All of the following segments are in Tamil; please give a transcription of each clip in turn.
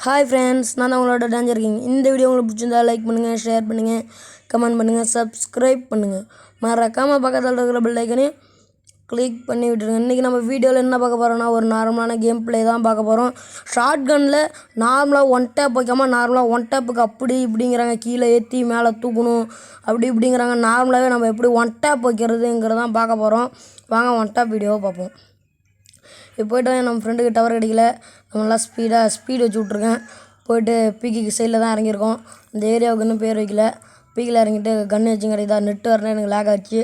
ஹாய் ஃப்ரெண்ட்ஸ், நான் தான் உங்களோட டேஞ்சர் கிங். இந்த வீடியோ உங்களுக்கு பிடிச்சிருந்தா லைக் பண்ணுங்கள், ஷேர் பண்ணுங்கள், கமெண்ட் பண்ணுங்கள், சப்ஸ்கிரைப் பண்ணுங்கள். மறக்காமல் பக்கத்தில் இருக்கிற பெல் ஐக்கனையும் கிளிக் பண்ணி விட்டுருங்க. இன்றைக்கி நம்ம வீடியோவில் என்ன பார்க்க போகிறோன்னா, ஒரு நார்மலான கேம் ப்ளே தான் பார்க்க போகிறோம். ஷார்ட் கனில் நார்மலாக ஒன் டேப் வைக்காமல் நார்மலாக ஒன் டேப்புக்கு அப்படி இப்படிங்கிறாங்க, கீழே ஏற்றி மேலே தூக்கணும் அப்படி இப்படிங்கிறாங்க. நார்மலாகவே நம்ம எப்படி ஒன் டேப் வைக்கிறதுங்கிறதான் பார்க்க போகிறோம். வாங்க ஒன் டேப் வீடியோவை பார்ப்போம். இப்போ போய்ட்டு நம்ம ஃப்ரெண்டுக்கு டவர் கிடைக்கல, நம்ம நல்லா ஸ்பீடு வச்சு விட்ருக்கேன். போய்ட்டு பிக்கிக்கு சைடில் தான் இறங்கியிருக்கோம். இந்த ஏரியாவுக்கு இன்னும் பேர் வைக்கல. பீக்கில் இறங்கிட்டு கன்று வச்சு கிடைக்குதா, நெட்டு வரணும், எனக்கு லேக் ஆச்சு.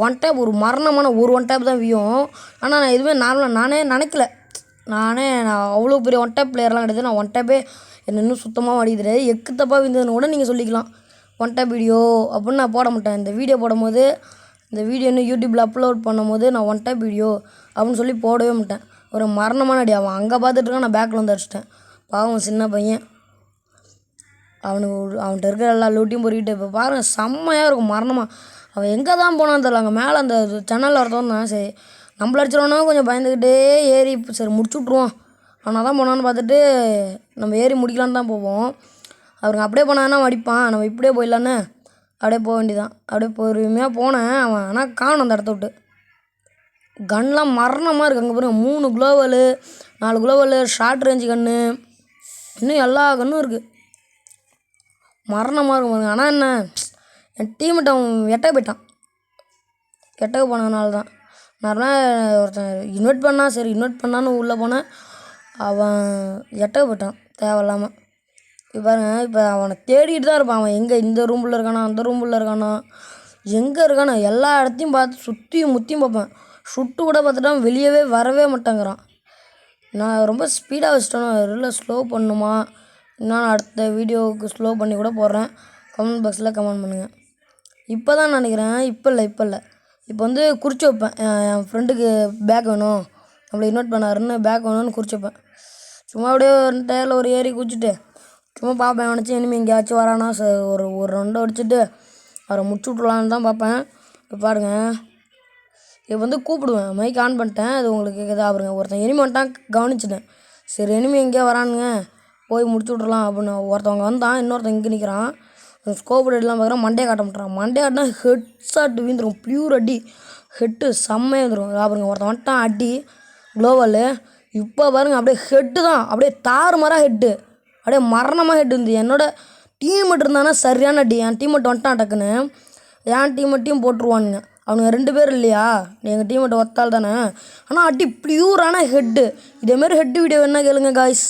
ஒன் டேப் ஒரு மரணமான ஒன் டேப் தான் வியும். ஆனால் நான் எதுவுமே நானே நினைக்கல. நான் அவ்வளோ பெரிய ஒன் டேப் பிளேயர்லாம் கிடையாது. நான் ஒன் டேப்பே என்ன இன்னும் சுத்தமாக அடிக்குது. எக்கு தப்பாக விழுந்ததுன்னு கூட நீங்கள் சொல்லிக்கலாம். ஒன் டேப் வீடியோ அப்படின்னு நான் போட மாட்டேன். இந்த வீடியோ போடும்போது, இந்த வீடியோ இன்னும் யூடியூப்பில் அப்லோட் பண்ணும்போது நான் ஒன் டேப் வீடியோ அப்படின்னு சொல்லி போடவே மாட்டேன். ஒரு மரணமான அடி. அவன் அங்கே பார்த்துட்ருக்கான், நான் பேக்கில் வந்து அடிச்சிட்டேன். பாவம் சின்ன பையன். அவன்கிட்ட இருக்கிற எல்லா லூட்டியும் பொறிக்கிட்டு இப்போ பாருங்கள், செம்மையாக இருக்கும் மரணமாக. அவன் எங்கே தான் போனான்னு தெரியல. அங்கே மேலே அந்த சேனலில் ஒருத்தவன் தான். சரி நம்மள அடிச்சிடோன்னா கொஞ்சம் பயந்துக்கிட்டே ஏறி சரி முடிச்சு விட்ருவோம் அவனால் தான் போனான்னு பார்த்துட்டு நம்ம ஏறி முடிக்கலான்னு தான் போவோம். அவருங்க அப்படியே போனான்னா அடிப்பான். நம்ம இப்படியே போயிடலான்னு அப்படியே போக வேண்டியதான். அப்படியே பொறுமையாக போனேன். அவன் ஆனால் காணும் அந்த இடத்த விட்டு. கன்லாம் மரணமாக இருக்குது. அங்கே பாருங்கள், 3 குளோவலு 4 குளோவலு, ஷார்ட் ரேஞ்சு கன்று, இன்னும் எல்லா கன்னும் இருக்குது. மரணமாக இருக்கும் பாருங்க. ஆனால் என்ன, என் டீம்கிட்ட அவன் எட்டக்க போயிட்டான். எட்டக்க போனதுனால தான் நார்மலாக ஒருத்தன் இன்வைட் பண்ணான். சரி இன்வைட் பண்ணான்னு உள்ளே போனேன். அவன் எட்டக்க போயிட்டான் தேவையில்லாமல். இப்போ பாருங்க, இப்போ அவனை தேடிட்டு தான் இருப்பான். அவன் எங்கே இந்த ரூமில் இருக்கானா, அந்த ரூமில் இருக்கானா, எங்கே இருக்கானா, எல்லா இடத்தையும் பார்த்து சுற்றியும் முற்றியும் பார்ப்பேன். சுட்டு கூட பார்த்துட்டா வெளியவே வரவே மாட்டேங்கிறான். நான் ரொம்ப ஸ்பீடாக வச்சிட்டேன்னா இல்லை ஸ்லோ பண்ணணுமா, நான் அடுத்த வீடியோவுக்கு ஸ்லோ பண்ணி கூட போடுறேன். கமெண்ட் பாக்ஸில் கமெண்ட் பண்ணுங்கள். இப்போ தான் நினைக்கிறேன், இப்போ இல்லை இப்போ வந்து குறித்து வைப்பேன். என் ஃப்ரெண்டுக்கு பேக் வேணும், நம்மளை இன்வைட் பண்ணாருன்னு பேக் வேணும்னு குறித்து வைப்பேன். சும்மா அப்படியே ஒரு டயரில் ஒரு ஏறி குச்சிட்டு சும்மா பார்ப்பேன். நினச்சி இனிமேல் எங்கேயாச்சும் வரானா ஒரு ரெண்டை அடிச்சுட்டு அவரை முடிச்சு விட்ருலான்னு தான் பார்ப்பேன். இப்போ பாருங்கள், இப்போ வந்து கூப்பிடுவேன். மைக் ஆன் பண்ணிட்டேன். அது உங்களுக்கு கேட்குதா? அவருங்க ஒருத்தன் எனிமி வந்துட்டான், கவனிச்சிட்டேன். சரி எனிமி எங்கேயோ வரானுங்க, போய் முடிச்சு விட்றலாம் அப்படின்னு. ஒருத்தவங்க வந்தான், இன்னொருத்தன் இங்கே நிற்கிறான். ஸ்கோப் அடிலாம் பார்க்குறான், மண்டே காட்ட மாட்டான். மண்டே காட்டினா ஹெட் ஷாட் வீந்துடும், பியூர் அடி, ஹெட்டு செம்மையாக வந்துடும். பாருங்க ஒருத்தன் வந்துட்டான் அடி குளோவலு. இப்போ பாருங்கள் அப்படியே ஹெட்டு தான், அப்படியே தாறுமாறாக ஹெட்டு, அப்படியே மரணமாக ஹெட்டு இருந்து. என்னோட டீம்மேட் இருந்தானா சரியான அடி. என் டீம்மேட் வந்துட்டான் டக்குன்னு, என் டீம்மேட்டையும் போட்டுருவானுங்க. அவனுங்க 2 பேர் இல்லையா, எங்கள் டீம்மேட் ஒத்தால் தானே. ஆனால் அடி பியூரான ஹெட்டு. இதேமாரி ஹெட்டு வீடியோ என்ன கேளுங்க காய்ஸ்.